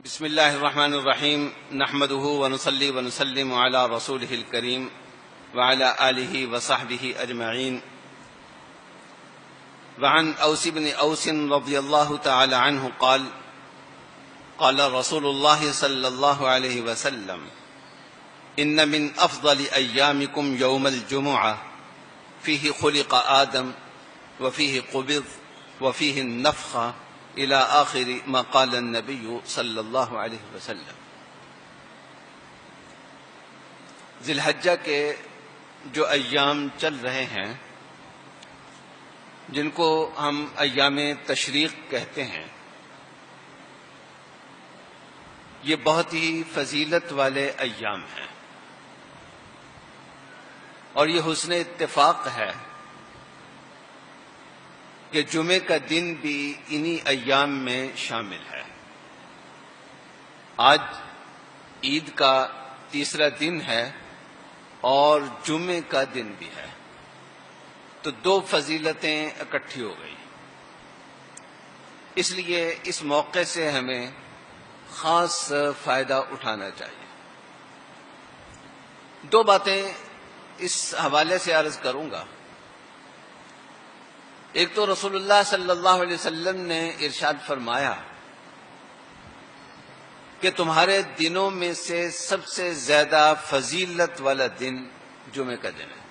بسم الله الرحمن الرحيم نحمده ونصلي ونسلم على رسوله الكريم وعلى آله وصحبه أجمعين. وعن أوس بن أوس رضي الله تعالى عنه قال قال رسول الله صلى الله عليه وسلم إن من أفضل أيامكم يوم الجمعة فيه خلق آدم وفيه قبض وفيه النفخة إلى آخر ما قال النبي صلی اللہ علیہ وسلم. ذی الحجہ کے جو ایام چل رہے ہیں جن کو ہم ایام تشریق کہتے ہیں، یہ بہت ہی فضیلت والے ایام ہیں، اور یہ حسن اتفاق ہے کہ جمعے کا دن بھی انہی ایام میں شامل ہے. آج عید کا تیسرا دن ہے اور جمعے کا دن بھی ہے، تو دو فضیلتیں اکٹھی ہو گئی. اس لیے اس موقع سے ہمیں خاص فائدہ اٹھانا چاہیے. دو باتیں اس حوالے سے عرض کروں گا. ایک تو رسول اللہ صلی اللہ علیہ وسلم نے ارشاد فرمایا کہ تمہارے دنوں میں سے سب سے زیادہ فضیلت والا دن جمعے کا دن ہے،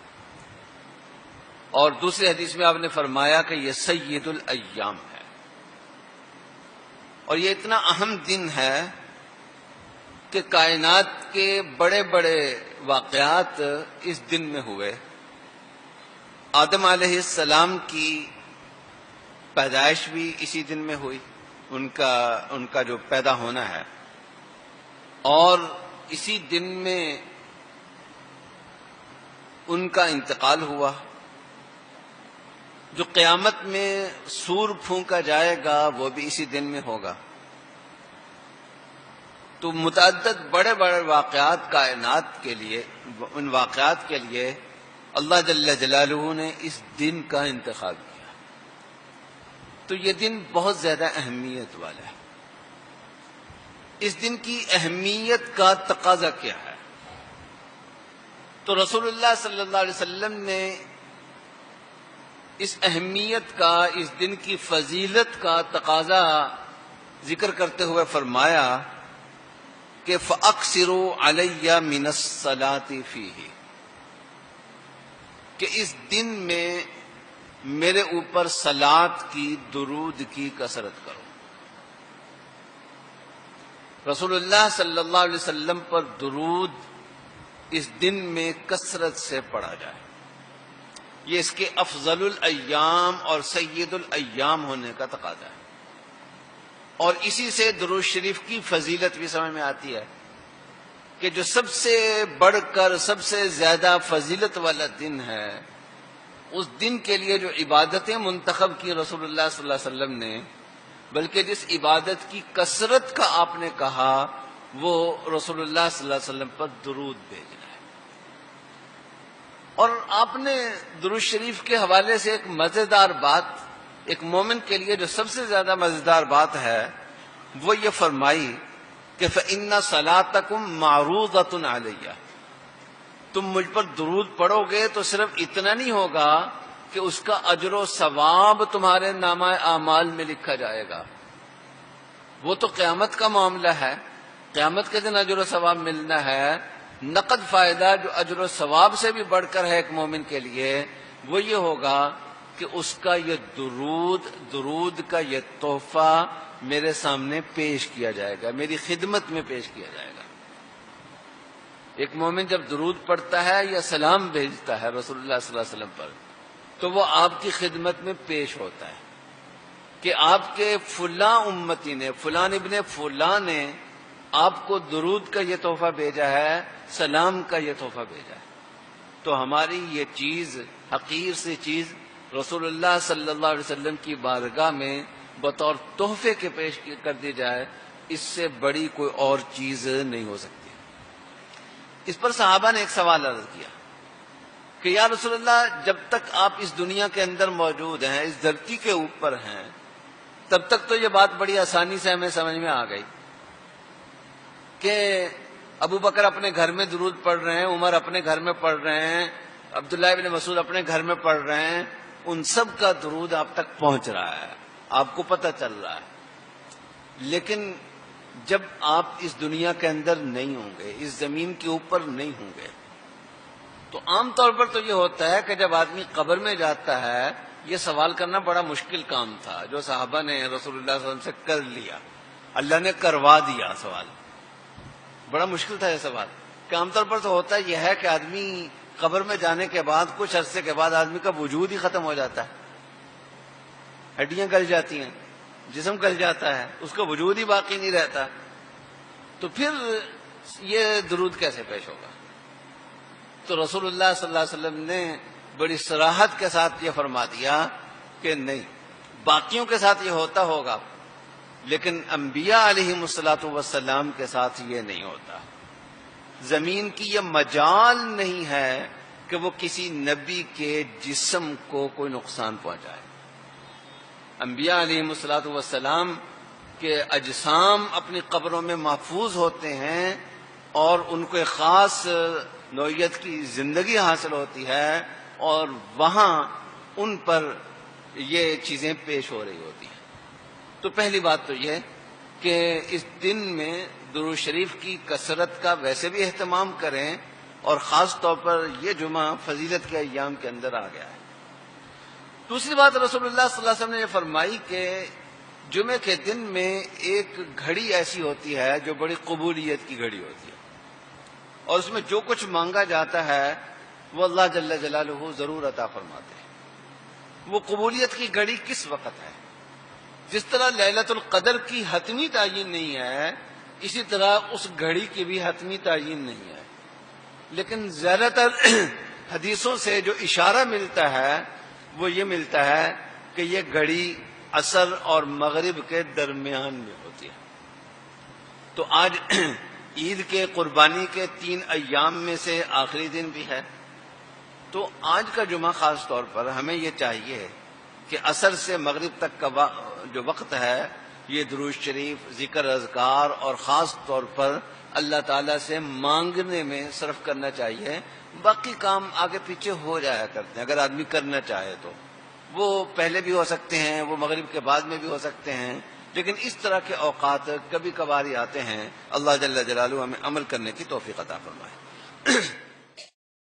اور دوسری حدیث میں آپ نے فرمایا کہ یہ سید الایام ہے، اور یہ اتنا اہم دن ہے کہ کائنات کے بڑے بڑے واقعات اس دن میں ہوئے. آدم علیہ السلام کی پیدائش بھی اسی دن میں ہوئی، ان کا جو پیدا ہونا ہے، اور اسی دن میں ان کا انتقال ہوا. جو قیامت میں سور پھونکا جائے گا وہ بھی اسی دن میں ہوگا. تو متعدد بڑے بڑے واقعات کائنات کے لیے، ان واقعات کے لیے اللہ جل جلالہ نے اس دن کا انتخاب کیا. تو یہ دن بہت زیادہ اہمیت والا ہے. اس دن کی اہمیت کا تقاضا کیا ہے؟ تو رسول اللہ صلی اللہ علیہ وسلم نے اس اہمیت کا، اس دن کی فضیلت کا تقاضا ذکر کرتے ہوئے فرمایا کہ فَأَكْثِرُوا عَلَيَّ مِنَ الصَّلَاةِ فِيهِ، کہ اس دن میں میرے اوپر صلات کی، درود کی کثرت کرو. رسول اللہ صلی اللہ علیہ وسلم پر درود اس دن میں کثرت سے پڑھا جائے. یہ اس کے افضل الایام اور سید الایام ہونے کا تقاضا ہے، اور اسی سے درود شریف کی فضیلت بھی سمجھ میں آتی ہے کہ جو سب سے بڑھ کر سب سے زیادہ فضیلت والا دن ہے، اس دن کے لیے جو عبادتیں منتخب کی رسول اللہ صلی اللہ علیہ وسلم نے، بلکہ جس عبادت کی کثرت کا آپ نے کہا وہ رسول اللہ صلی اللہ علیہ وسلم پر درود بھیجنا ہے. اور آپ نے درود شریف کے حوالے سے ایک مزیدار بات، ایک مومن کے لیے جو سب سے زیادہ مزیدار بات ہے وہ یہ فرمائی کہ فَإِنَّ صَلَاتَكُمْ مَعْرُوضَةٌ عَلَيَّ، تم مجھ پر درود پڑھو گے تو صرف اتنا نہیں ہوگا کہ اس کا اجر و ثواب تمہارے نامہ اعمال میں لکھا جائے گا. وہ تو قیامت کا معاملہ ہے، قیامت کے دن اجر و ثواب ملنا ہے. نقد فائدہ جو اجر و ثواب سے بھی بڑھ کر ہے ایک مومن کے لیے، وہ یہ ہوگا کہ اس کا یہ درود کا یہ تحفہ میرے سامنے پیش کیا جائے گا، میری خدمت میں پیش کیا جائے گا. ایک مومن جب درود پڑھتا ہے یا سلام بھیجتا ہے رسول اللہ صلی اللہ علیہ وسلم پر، تو وہ آپ کی خدمت میں پیش ہوتا ہے کہ آپ کے فلاں امتی نے، فلان ابن فلاں نے آپ کو درود کا یہ تحفہ بھیجا ہے، سلام کا یہ تحفہ بھیجا ہے. تو ہماری یہ چیز، حقیر سی چیز، رسول اللہ صلی اللہ علیہ وسلم کی بارگاہ میں بطور تحفے کے پیش کر دی جائے، اس سے بڑی کوئی اور چیز نہیں ہو سکتی. اس پر صحابہ نے ایک سوال عرض کیا کہ یا رسول اللہ، جب تک آپ اس دنیا کے اندر موجود ہیں، اس دھرتی کے اوپر ہیں، تب تک تو یہ بات بڑی آسانی سے ہمیں سمجھ میں آ گئی کہ ابو بکر اپنے گھر میں درود پڑھ رہے ہیں، عمر اپنے گھر میں پڑھ رہے ہیں، عبداللہ ابن مسعود اپنے گھر میں پڑھ رہے ہیں، ان سب کا درود آپ تک پہنچ رہا ہے، آپ کو پتہ چل رہا ہے. لیکن جب آپ اس دنیا کے اندر نہیں ہوں گے، اس زمین کے اوپر نہیں ہوں گے، تو عام طور پر تو یہ ہوتا ہے کہ جب آدمی قبر میں جاتا ہے، یہ سوال کرنا بڑا مشکل کام تھا جو صحابہ نے رسول اللہ صلی اللہ علیہ وسلم سے کر لیا، اللہ نے کروا دیا. سوال بڑا مشکل تھا یہ سوال، کہ عام طور پر تو ہوتا یہ ہے کہ آدمی قبر میں جانے کے بعد کچھ عرصے کے بعد آدمی کا وجود ہی ختم ہو جاتا ہے، ہڈیاں گل جاتی ہیں، جسم گل جاتا ہے، اس کا وجود ہی باقی نہیں رہتا. تو پھر یہ درود کیسے پیش ہوگا؟ تو رسول اللہ صلی اللہ علیہ وسلم نے بڑی صراحت کے ساتھ یہ فرما دیا کہ نہیں، باقیوں کے ساتھ یہ ہوتا ہوگا لیکن انبیاء علیہم الصلوۃ والسلام کے ساتھ یہ نہیں ہوتا. زمین کی یہ مجال نہیں ہے کہ وہ کسی نبی کے جسم کو کوئی نقصان پہنچائے. انبیاء علیہم الصلوۃ والسلام کے اجسام اپنی قبروں میں محفوظ ہوتے ہیں اور ان کو ایک خاص نوعیت کی زندگی حاصل ہوتی ہے، اور وہاں ان پر یہ چیزیں پیش ہو رہی ہوتی ہیں. تو پہلی بات تو یہ کہ اس دن میں درود شریف کی کثرت کا ویسے بھی اہتمام کریں، اور خاص طور پر یہ جمعہ فضیلت کے ایام کے اندر آ گیا ہے. دوسری بات رسول اللہ صلی اللہ علیہ وسلم نے یہ فرمائی کہ جمعے کے دن میں ایک گھڑی ایسی ہوتی ہے جو بڑی قبولیت کی گھڑی ہوتی ہے، اور اس میں جو کچھ مانگا جاتا ہے وہ اللہ جل جلالہ ضرور عطا فرماتے ہیں. وہ قبولیت کی گھڑی کس وقت ہے؟ جس طرح لیلۃ القدر کی حتمی تعین نہیں ہے، اسی طرح اس گھڑی کی بھی حتمی تعین نہیں ہے. لیکن زیادہ تر حدیثوں سے جو اشارہ ملتا ہے وہ یہ ملتا ہے کہ یہ گھڑی عصر اور مغرب کے درمیان میں ہوتی ہے. تو آج عید کے قربانی کے 3 ایام میں سے آخری دن بھی ہے. تو آج کا جمعہ خاص طور پر ہمیں یہ چاہیے کہ عصر سے مغرب تک کا جو وقت ہے یہ درود شریف، ذکر، اذکار اور خاص طور پر اللہ تعالیٰ سے مانگنے میں صرف کرنا چاہیے. باقی کام آگے پیچھے ہو جایا کرتے ہیں اگر آدمی کرنا چاہے تو، وہ پہلے بھی ہو سکتے ہیں، وہ مغرب کے بعد میں بھی ہو سکتے ہیں، لیکن اس طرح کے اوقات کبھی کبھار ہی آتے ہیں. اللہ جل جلالہ ہمیں عمل کرنے کی توفیق عطا فرمائے.